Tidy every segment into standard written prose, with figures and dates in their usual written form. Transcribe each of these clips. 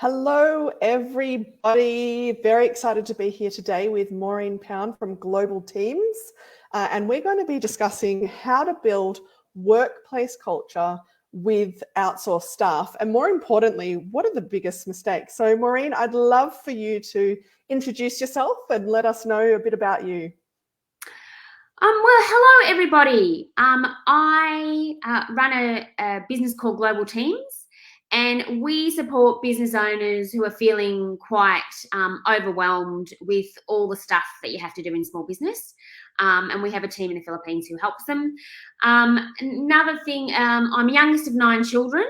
Hello, everybody. Very excited to be here today with Maureen Pound from Global Teams. And we're going to be discussing how to build workplace culture with outsourced staff. And more importantly, what are the biggest mistakes? So Maureen, I'd love for you to introduce yourself and let us know a bit about you. Well, hello, everybody. I run a business called Global Teams, and we support business owners who are feeling quite overwhelmed with all the stuff that you have to do in small business. And we have a team in the Philippines who helps them. Another thing, I'm youngest of 9 children.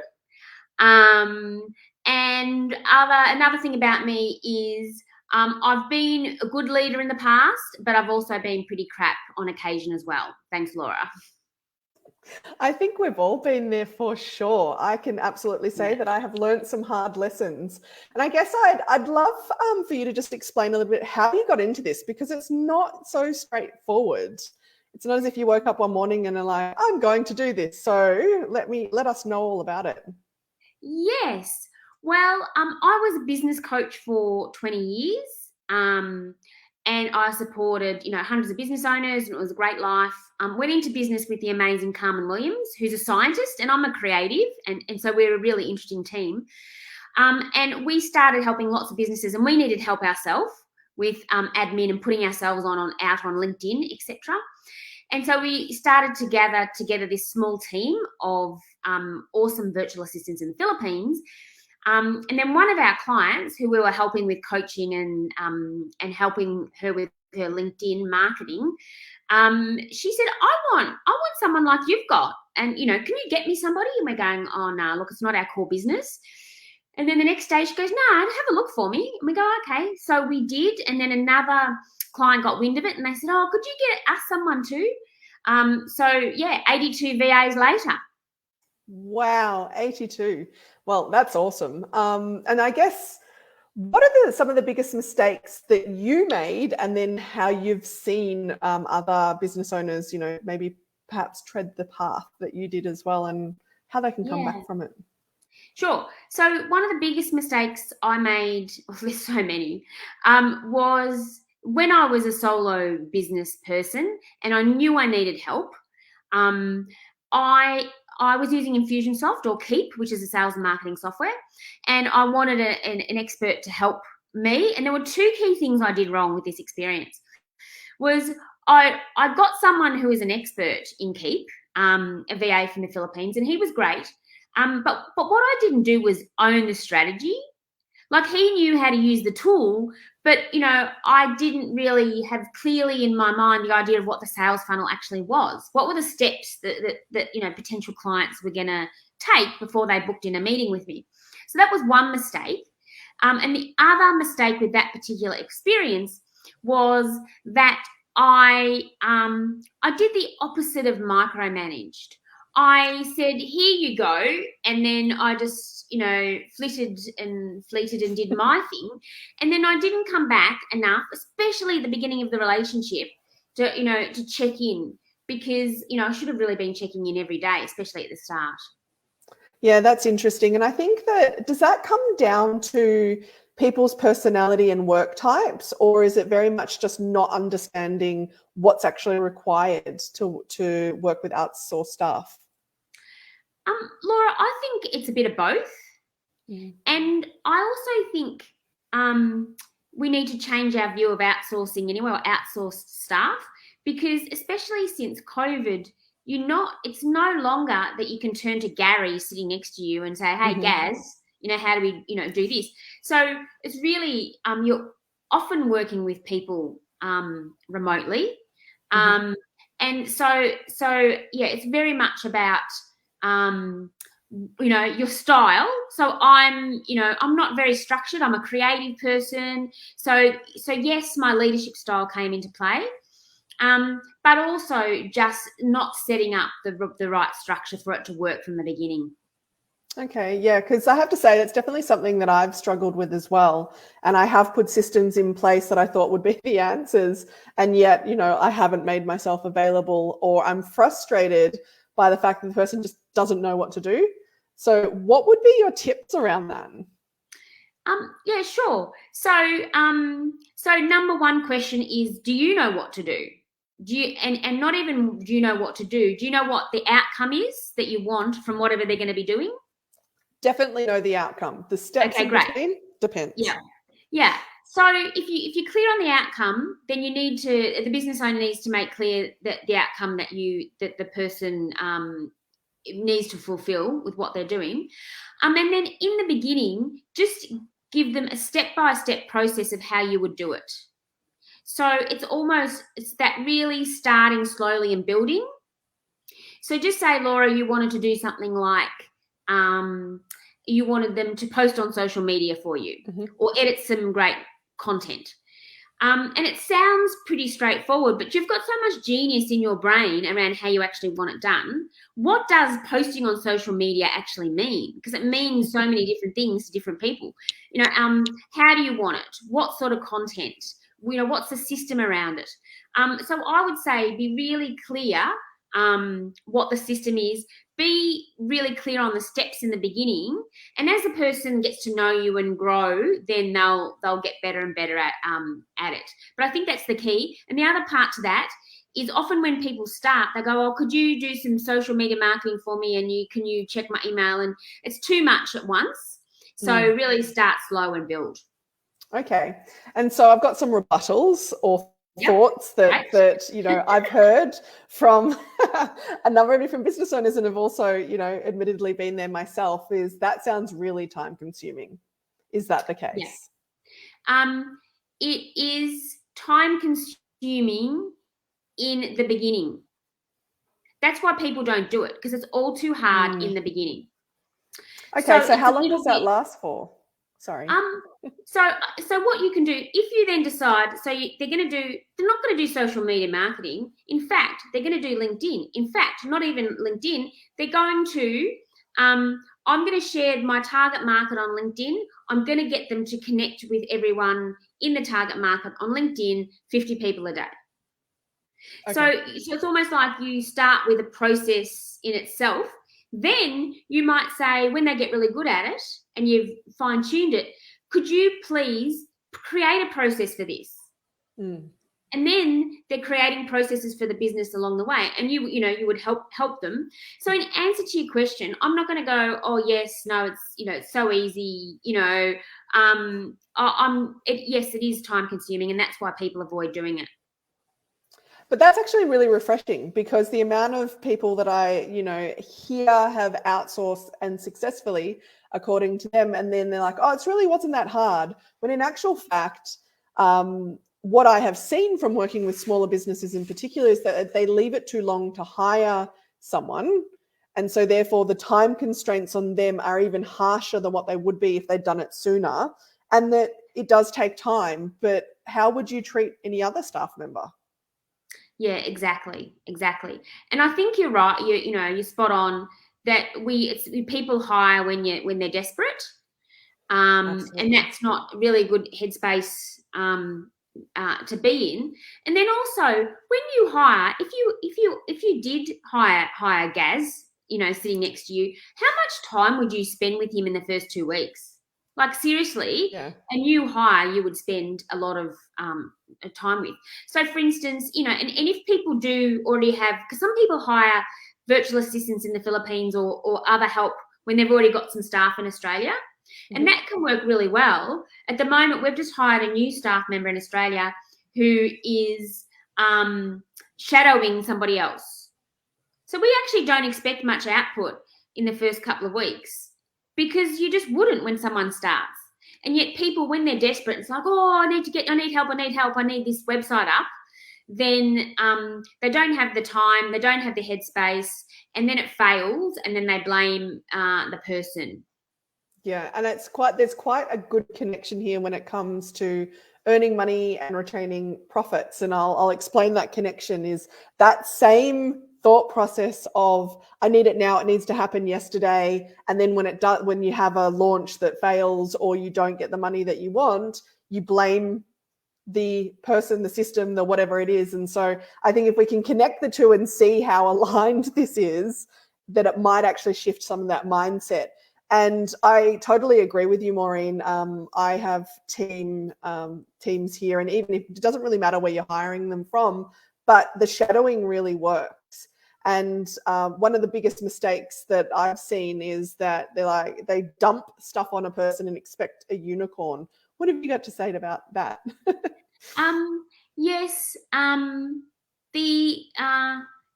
And another thing about me is I've been a good leader in the past, but I've also been pretty crap on occasion as well. Thanks, Laura. I think we've all been there for sure. I can absolutely say that I have learned some hard lessons. And I guess I'd love for you to just explain a little bit how you got into this, because it's not so straightforward. It's not as if you woke up one morning and are like, I'm going to do this. So let us know all about it. Yes. Well, I was a business coach for 20 years. And I supported, hundreds of business owners, and it was a great life. Went into business with the amazing Carmen Williams, who's a scientist, and I'm a creative, and so we're a really interesting team. And we started helping lots of businesses, and we needed help ourselves with admin and putting ourselves out on LinkedIn, etc. And so we started to gather together this small team of awesome virtual assistants in the Philippines. And then one of our clients, who we were helping with coaching and helping her with her LinkedIn marketing, she said, I want someone like you've got, and can you get me somebody? And we're going, oh no, look, it's not our core business. And then the next day she goes, no, have a look for me. And we go, okay. So we did, and then another client got wind of it, and they said, oh, could you get us someone too? So yeah, 82 VAs later. Wow, 82. Well, that's awesome. And I guess, what are some of the biggest mistakes that you made, and then how you've seen other business owners, maybe perhaps tread the path that you did as well, and how they can come back from it? Sure. So one of the biggest mistakes I made, there's so many, was when I was a solo business person and I knew I needed help. I was using Infusionsoft, or Keep, which is a sales and marketing software, and I wanted an expert to help me. And there were 2 key things I did wrong with this experience. Was I got someone who is an expert in Keep, a VA from the Philippines, and he was great. But what I didn't do was own the strategy. Like, he knew how to use the tool, but, I didn't really have clearly in my mind the idea of what the sales funnel actually was. What were the steps that potential clients were going to take before they booked in a meeting with me? So that was one mistake. And the other mistake with that particular experience was that I did the opposite of micromanaged. I said, here you go. And then I just, flitted and did my thing. And then I didn't come back enough, especially at the beginning of the relationship, to check in, because, I should have really been checking in every day, especially at the start. Yeah, that's interesting. And I think does that come down to people's personality and work types, or is it very much just not understanding what's actually required to work with outsourced staff? Laura, I think it's a bit of both. And I also think we need to change our view of outsourcing anyway, or outsourced staff, because especially since COVID, it's no longer that you can turn to Gary sitting next to you and say, hey, Gaz, how do we, do this? So it's really, you're often working with people remotely. And so yeah, it's very much about, your style. So I'm not very structured. I'm a creative person. So yes, my leadership style came into play. But also just not setting up the right structure for it to work from the beginning. Okay, yeah, because I have to say that's definitely something that I've struggled with as well. And I have put systems in place that I thought would be the answers. And yet, I haven't made myself available, or I'm frustrated by the fact that the person just doesn't know what to do. So what would be your tips around that? Yeah, sure. So number one question is, do you know what to do? Do you, and not even do you know what to do? Do you know what the outcome is that you want from whatever they're going to be doing? Definitely know the outcome. The steps Okay, in great. between depends. Yeah. Yeah. So if you're clear on the outcome, then the business owner needs to make clear that the outcome that the person needs to fulfill with what they're doing. And then in the beginning, just give them a step-by-step process of how you would do it. So it's that really starting slowly and building. So just say, Laura, you wanted to do something like you wanted them to post on social media for you or edit some great content. And it sounds pretty straightforward, but you've got so much genius in your brain around how you actually want it done. What does posting on social media actually mean? Because it means so many different things to different people. How do you want it? What sort of content? What's the system around it? So I would say be really clear what the system is. Be really clear on the steps in the beginning, and as the person gets to know you and grow, then they'll get better and better at it. But I think that's the key. And the other part to that is often when people start, they go, "Oh, could you do some social media marketing for me? And can you check my email?" And it's too much at once. So really start slow and build. Okay, and so I've got some rebuttals or thoughts that I've heard from a number of different business owners, and have also admittedly been there myself, is that sounds really time consuming. Is that the case? It is time consuming in the beginning. That's why people don't do it, because it's all too hard in the beginning. Okay, so how long does that last for? Sorry. So what you can do, if you then decide, they're not going to do social media marketing. In fact, they're going to do LinkedIn. In fact, not even LinkedIn. They're going to, I'm going to share my target market on LinkedIn. I'm going to get them to connect with everyone in the target market on LinkedIn, 50 people a day. Okay. So it's almost like you start with a process in itself. Then you might say, when they get really good at it and you've fine-tuned it, could you please create a process for this? And then they're creating processes for the business along the way, and you would help them. So in answer to your question, I'm not going to go, oh yes, no, it's it's so easy. Yes, it is time consuming, and that's why people avoid doing it. But that's actually really refreshing, because the amount of people that I, hear have outsourced and successfully, according to them, and then they're like, oh, it really wasn't that hard. When in actual fact, what I have seen from working with smaller businesses in particular is that they leave it too long to hire someone. And so therefore the time constraints on them are even harsher than what they would be if they'd done it sooner. And that it does take time. But how would you treat any other staff member? Yeah, exactly. And I think you're right. You're spot on that people hire when they're desperate, and that's not really a good headspace to be in. And then also when you hire, if you did hire Gaz, sitting next to you, how much time would you spend with him in the first 2 weeks? Like seriously, a new hire you would spend a lot of time with. So for instance, and if people do already have, because some people hire virtual assistants in the Philippines or other help when they've already got some staff in Australia, and that can work really well. At the moment, we've just hired a new staff member in Australia who is shadowing somebody else. So we actually don't expect much output in the first couple of weeks, because you just wouldn't when someone starts. And yet people, when they're desperate, it's like, oh, I need help, I need this website up. Then they don't have the time, they don't have the headspace, and then it fails, and then they blame the person. Yeah, and there's quite a good connection here when it comes to earning money and retaining profits. And I'll explain that connection is that same thought process of I need it now, it needs to happen yesterday, and then when you have a launch that fails or you don't get the money that you want, you blame the person, the system, the whatever it is. And so I think if we can connect the two and see how aligned this is, that it might actually shift some of that mindset. And I totally agree with you, Maureen. I have teams here, and even if it doesn't really matter where you're hiring them from, but the shadowing really works. And one of the biggest mistakes that I've seen is that they dump stuff on a person and expect a unicorn. What have you got to say about that? Yes.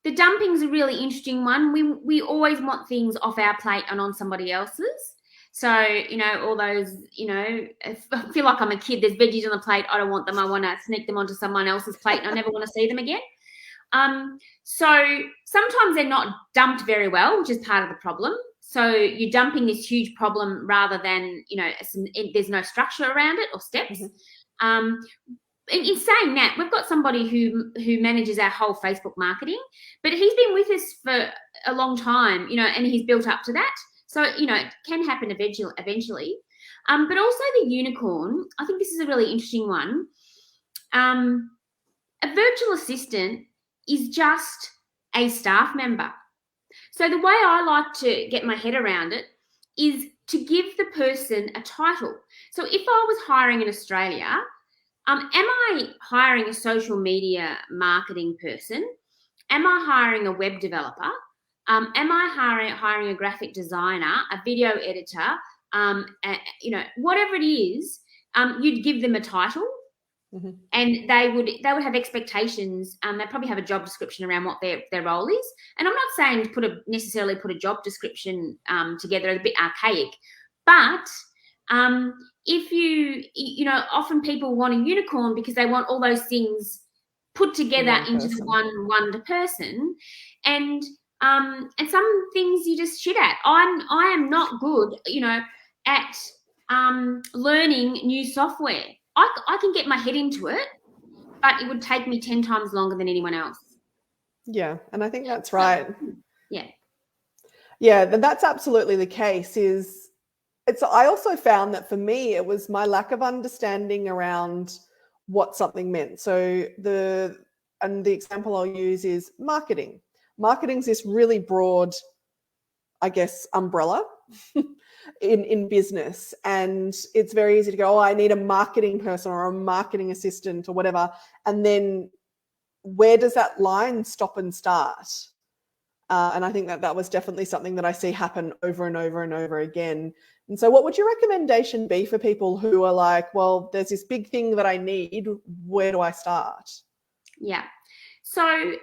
The dumping's a really interesting one. We always want things off our plate and on somebody else's. So, all those, I feel like I'm a kid. There's veggies on the plate. I don't want them. I want to sneak them onto someone else's plate and I never want to see them again. So sometimes they're not dumped very well, which is part of the problem. So you're dumping this huge problem rather than, there's no structure around it or steps. Mm-hmm. In saying that, we've got somebody who manages our whole Facebook marketing, but he's been with us for a long time, and he's built up to that. So, it can happen eventually. But also the unicorn, I think this is a really interesting one. A virtual assistant is just a staff member. So the way I like to get my head around it is to give the person a title. So if I was hiring in Australia, am I hiring a social media marketing person? Am I hiring a web developer? Am I hiring a graphic designer, a video editor? Whatever it is, you'd give them a title. Mm-hmm. And they would have expectations. They probably have a job description around what their role is. And I'm not saying to necessarily put a job description together, a bit archaic, but if often people want a unicorn because they want all those things put together into the one person, and some things you just shit at. I am not good, at learning new software. I can get my head into it, but it would take me 10 times longer than anyone else. Yeah, and I think that's right. Yeah, that's absolutely the case. I also found that for me, it was my lack of understanding around what something meant. So the example I'll use is marketing. Marketing's this really broad, I guess, umbrella in business, and it's very easy to go, I need a marketing person or a marketing assistant or whatever, and then where does that line stop and start? And I think that was definitely something that I see happen over and over and over again. And so what would your recommendation be for people who are like, well, there's this big thing that I need, where do I start? Yeah. So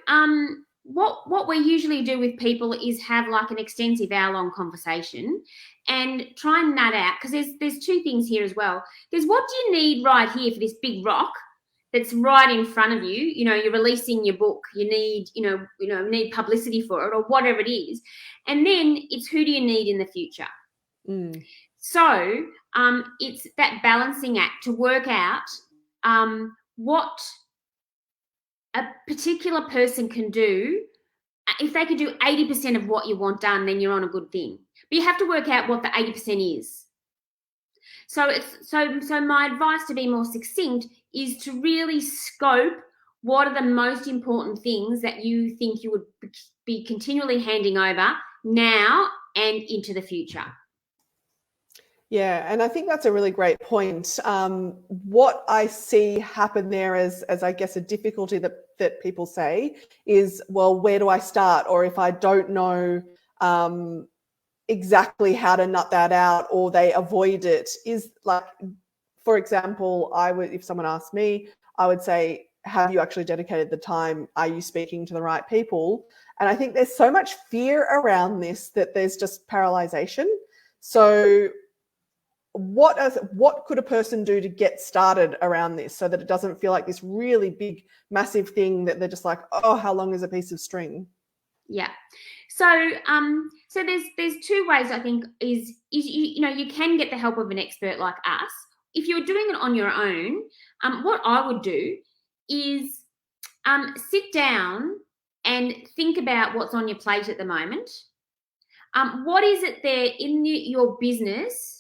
what we usually do with people is have like an extensive hour-long conversation and try and nut out, because there's two things here as well. There's what do you need right here for this big rock that's right in front of you. You're releasing your book. You need, need publicity for it or whatever it is. And then it's who do you need in the future? Mm. So it's that balancing act to work out what a particular person can do. If they can do 80% of what you want done, then you're on a good thing. But you have to work out what the 80% is. So my advice to be more succinct is to really scope what are the most important things that you think you would be continually handing over now and into the future. Yeah, and I think that's a really great point. What I see happen there as I guess a difficulty that people say is, well, where do I start? Or if I don't know exactly how to nut that out, or they avoid it, is like, for example, if someone asked me, I would say, have you actually dedicated the time? Are you speaking to the right people? And I think there's so much fear around this that there's just paralyzation. So what could a person do to get started around this so that it doesn't feel like this really big, massive thing that they're just like, oh, how long is a piece of string? Yeah. So there's two ways I think is you can get the help of an expert like us. If you're doing it on your own, what I would do is sit down and think about what's on your plate at the moment. What is it there in your business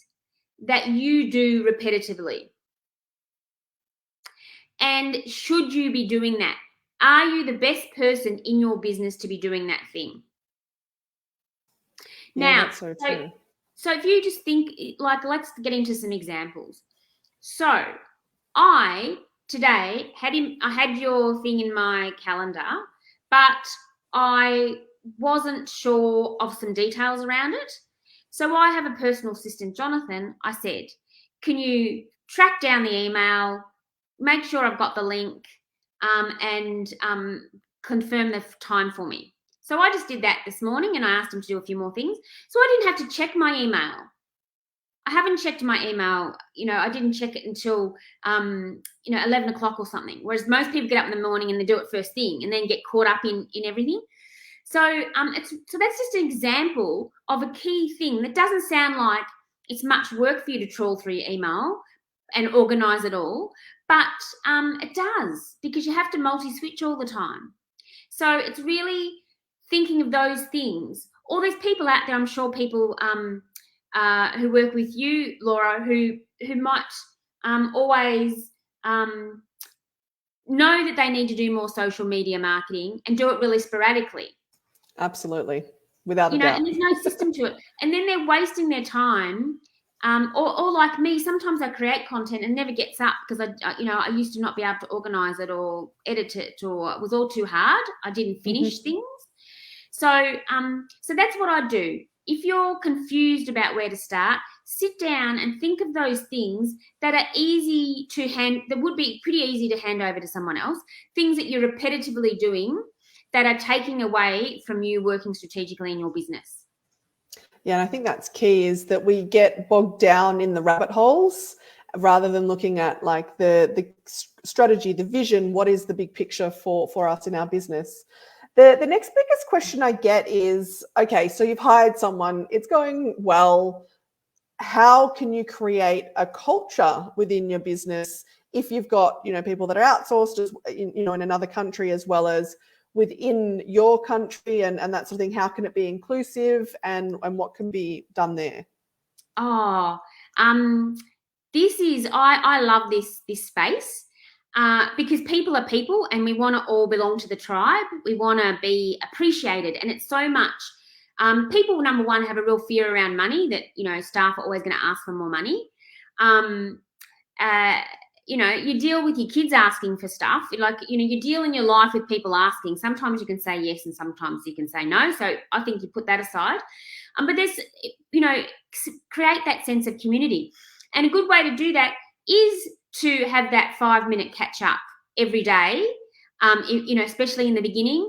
that you do repetitively? And should you be doing that? Are you the best person in your business to be doing that thing? Yeah, that's so true. So if you just think, like, let's get into some examples. So I today I had your thing in my calendar, but I wasn't sure of some details around it. So I have a personal assistant, Jonathan. I said, can you track down the email, make sure I've got the link, and confirm the time for me. So I just did that this morning, and I asked him to do a few more things. So I didn't have to check my email. I haven't checked my email. I didn't check it until 11 o'clock or something. Whereas most people get up in the morning and they do it first thing and then get caught up in everything. So that's just an example of a key thing that doesn't sound like it's much work for you to trawl through your email and organise it all, but it does, because you have to multi-switch all the time. So it's really thinking of those things. All these people out there, I'm sure people who work with you, Laura, who might always know that they need to do more social media marketing and do it really sporadically. Absolutely, without a doubt. And there's no system to it. And then they're wasting their time. Or like me, sometimes I create content and never gets up because I used to not be able to organise it or edit it, or it was all too hard. I didn't finish things. So that's what I do. If you're confused about where to start, sit down and think of those things that are easy to that would be pretty easy to hand over to someone else, things that you're repetitively doing that are taking away from you working strategically in your business. Yeah, and I think that's key, is that we get bogged down in the rabbit holes rather than looking at like the strategy, the vision, what is the big picture for us in our business. The next biggest question I get is, okay, so you've hired someone, it's going well. How can you create a culture within your business if you've got, people that are outsourced, in another country as well as within your country and that sort of thing? How can it be inclusive and what can be done there? I love this space because people are people, and we want to all belong to the tribe. We want to be appreciated, and it's so much. People, number one, have a real fear around money, that staff are always going to ask for more money. You deal with your kids asking for stuff. You deal in your life with people asking. Sometimes you can say yes and sometimes you can say no. So I think you put that aside. But there's, create that sense of community. And a good way to do that is to have that 5-minute catch up every day, especially in the beginning.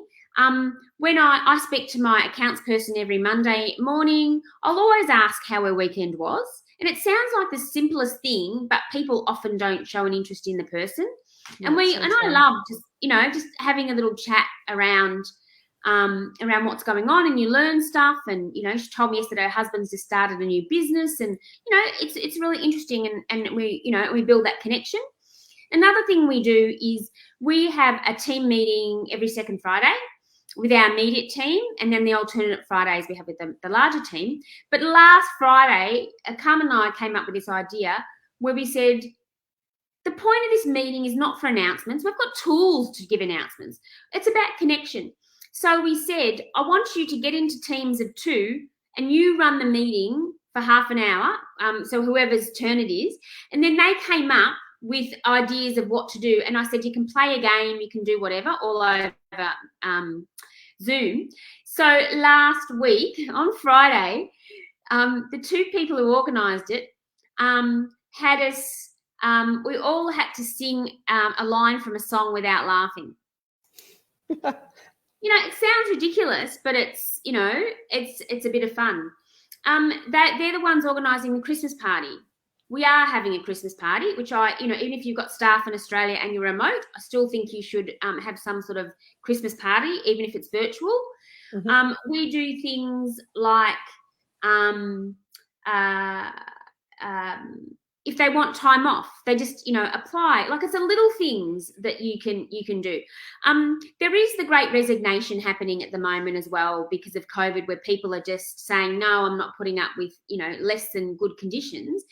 When I speak to my accounts person every Monday morning, I'll always ask how her weekend was. And it sounds like the simplest thing, but people often don't show an interest in the person. Yeah, I love just having a little chat around what's going on, and you learn stuff. And she told me yesterday her husband's just started a new business, and it's really interesting, and we build that connection. Another thing we do is we have a team meeting every second Friday with our immediate team, and then the alternate Fridays we have with the larger team. But last Friday, Carmen and I came up with this idea where we said, the point of this meeting is not for announcements. We've got tools to give announcements. It's about connection. So we said, I want you to get into teams of 2 and you run the meeting for half an hour, so whoever's turn it is. And then they came up with ideas of what to do. And I said, you can play a game, you can do whatever, all over Zoom. So last week on Friday, the 2 people who organised it had us, we all had to sing a line from a song without laughing. It sounds ridiculous, but it's a bit of fun. They're the ones organising the Christmas party. We are having a Christmas party, which even if you've got staff in Australia and you're remote, I still think you should have some sort of Christmas party, even if it's virtual. Mm-hmm. We do things like if they want time off, they just apply. Like, it's the little things that you can do. There is the great resignation happening at the moment as well because of COVID, where people are just saying, no, I'm not putting up with less than good conditions.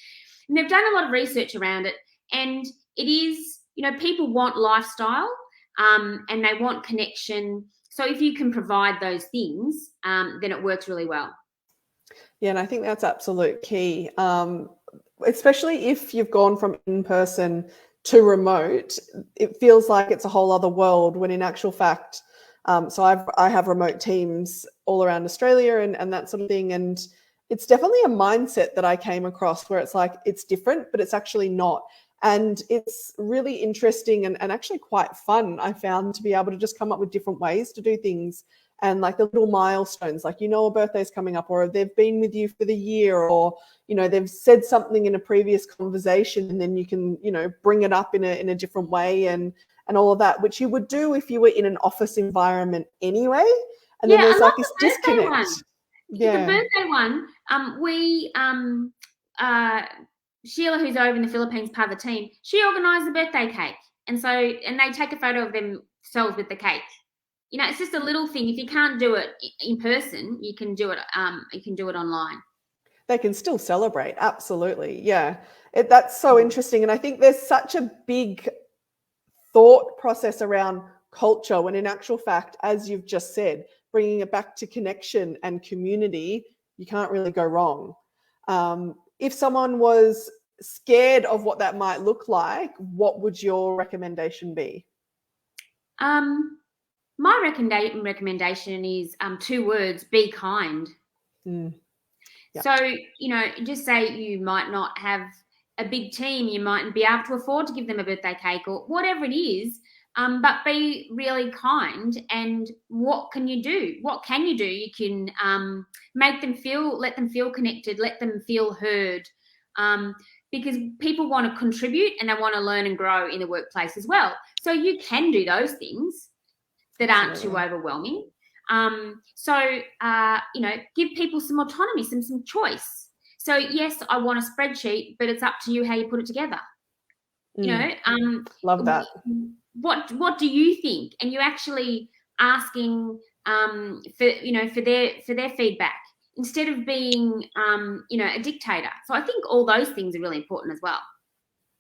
And they've done a lot of research around it, and it is, people want lifestyle and they want connection. So if you can provide those things, then it works really well. Yeah, and I think that's absolute key, especially if you've gone from in-person to remote. It feels like it's a whole other world when in actual fact, so I have remote teams all around Australia and that sort of thing. And it's definitely a mindset that I came across where it's like, it's different, but it's actually not. And it's really interesting and actually quite fun, I found, to be able to just come up with different ways to do things. And like the little milestones, like, a birthday's coming up, or they've been with you for the year, or, they've said something in a previous conversation, and then you can, bring it up in a different way and all of that, which you would do if you were in an office environment anyway. And then Yeah, I there's love like this the birthday disconnect. one. Yeah. The birthday one, Sheila, who's over in the Philippines, part of the team, she organised the birthday cake. And they take a photo of themselves with the cake. It's just a little thing. If you can't do it in person, you can do it online. They can still celebrate. Absolutely. Yeah. That's so interesting. And I think there's such a big thought process around culture when in actual fact, as you've just said, bringing it back to connection and community, you can't really go wrong. If someone was scared of what that might look like, what would your recommendation be? My recommendation is 2 words: be kind. Yep. So, just say you might not have a big team, you mightn't be able to afford to give them a birthday cake or whatever it is, but be really kind. And what can you do? What can you do? You can let them feel connected, let them feel heard, because people want to contribute and they want to learn and grow in the workplace as well. So you can do those things that aren't too overwhelming. Give people some autonomy, some choice. So yes, I want a spreadsheet, but it's up to you how you put it together. Love that. What do you think? And you're actually asking for their feedback instead of being a dictator. So I think all those things are really important as well.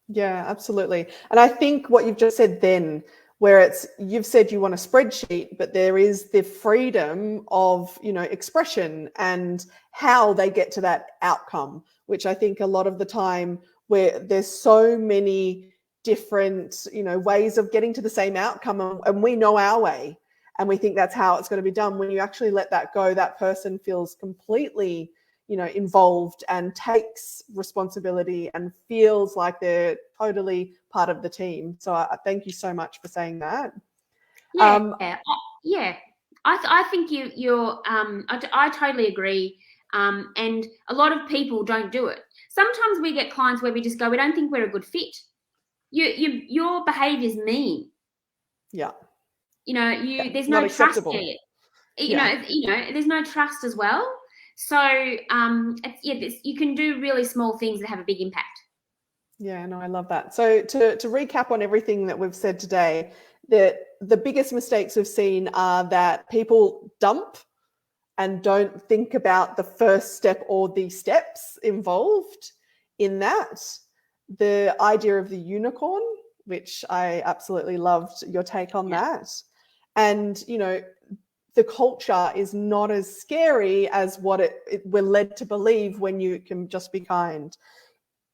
Yeah, absolutely. And I think what you've just said then, where you've said you want a spreadsheet, but there is the freedom of, expression and how they get to that outcome, which I think a lot of the time where there's so many different, ways of getting to the same outcome, and we know our way and we think that's how it's going to be done. When you actually let that go, that person feels completely involved and takes responsibility and feels like they're totally part of the team. So I thank you so much for saying that. Yeah. I think I totally agree. And a lot of people don't do it. Sometimes we get clients where we just go, we don't think we're a good fit. Your behaviour's mean. Yeah. There's no trust there. There's no trust as well. So, you can do really small things that have a big impact. Yeah, no, I love that. So to recap on everything that we've said today, the biggest mistakes we've seen are that people dump and don't think about the first step or the steps involved in that. The idea of the unicorn, which I absolutely loved your take on that. And, the culture is not as scary as what we're led to believe when you can just be kind.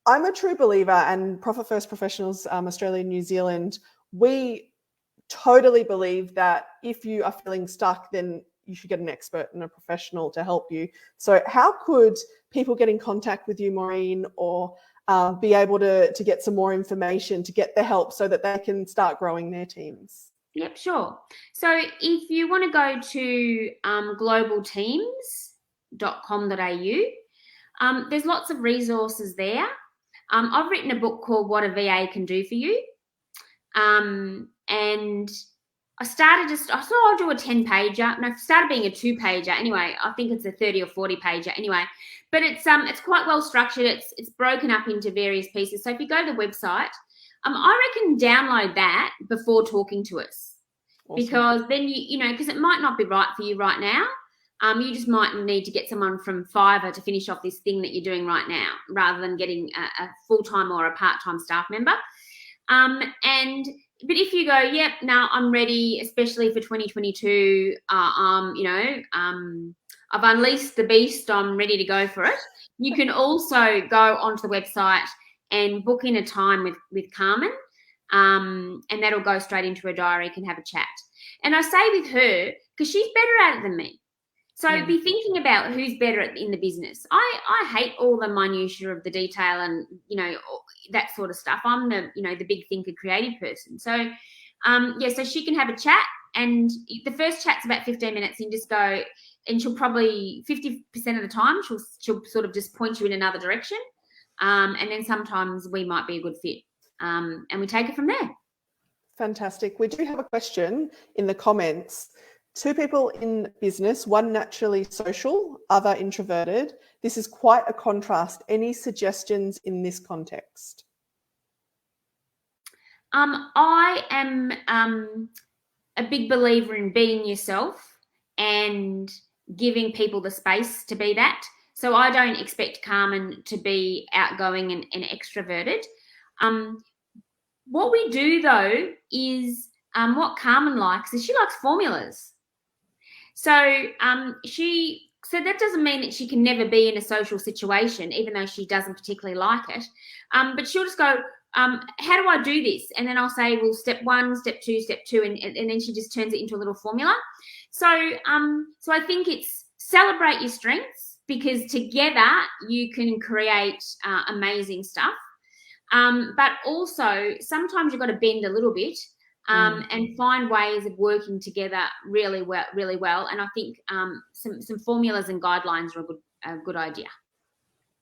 I'm a true believer, and Profit First Professionals, Australia and New Zealand, we totally believe that if you are feeling stuck, then you should get an expert and a professional to help you. So how could people get in contact with you, Maureen, or be able to get some more information, to get the help so that they can start growing their teams? Yep, sure. So if you want to go to globalteams.com.au, there's lots of resources there. I've written a book called What a VA Can Do for You. And I thought I'll do a 10-pager. And I started being a 2-pager. Anyway, I think it's a 30 or 40-pager anyway. But it's quite well structured. It's broken up into various pieces. So if you go to the website, I reckon download that before talking to us. Awesome. Because then because it might not be right for you right now. You just might need to get someone from Fiverr to finish off this thing that you're doing right now, rather than getting a full-time or a part-time staff member. But if you go, I'm ready, especially for 2022. I've unleashed the beast, I'm ready to go for it, you can also go onto the website and book in a time with Carmen, and that'll go straight into her diary. You can have a chat. And I say with her, because she's better at it than me. So be thinking about who's better in the business. I hate all the minutiae of the detail and, that sort of stuff. I'm the big thinker, creative person. So, so she can have a chat, and the first chat's about 15 minutes, and just go, and she'll probably 50% of the time she'll sort of just point you in another direction. And then sometimes we might be a good fit, and we take it from there. Fantastic. We do have a question in the comments. 2 people in business, one naturally social, other introverted. This is quite a contrast. Any suggestions in this context? I am a big believer in being yourself and giving people the space to be that. So I don't expect Carmen to be outgoing and extroverted. What we do, though, is what Carmen likes is she likes formulas. So so that doesn't mean that she can never be in a social situation, even though she doesn't particularly like it. But she'll just go, how do I do this? And then I'll say, well, step 1, step 2, step 2, and then she just turns it into a little formula. So I think it's celebrate your strengths, because together you can create amazing stuff. But also sometimes you've got to bend a little bit. And find ways of working together really well. And I think some formulas and guidelines are a good idea.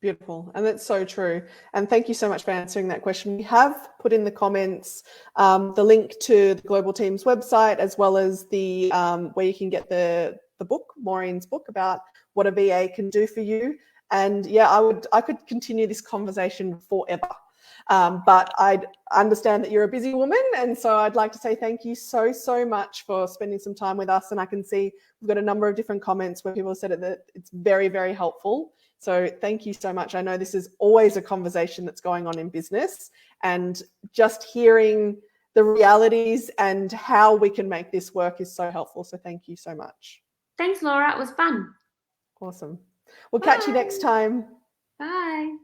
Beautiful. And that's so true. And thank you so much for answering that question. We have put in the comments the link to the Global Teams website, as well as the where you can get the book, Maureen's book, about what a VA can do for you. And yeah, I could continue this conversation forever. But I understand that you're a busy woman, and so I'd like to say thank you so much for spending some time with us. And I can see we've got a number of different comments where people said that it's very, very helpful. So thank you so much. I know this is always a conversation that's going on in business, and just hearing the realities and how we can make this work is so helpful. So thank you so much. Thanks, Laura. It was fun. Awesome. We'll catch you next time. Bye.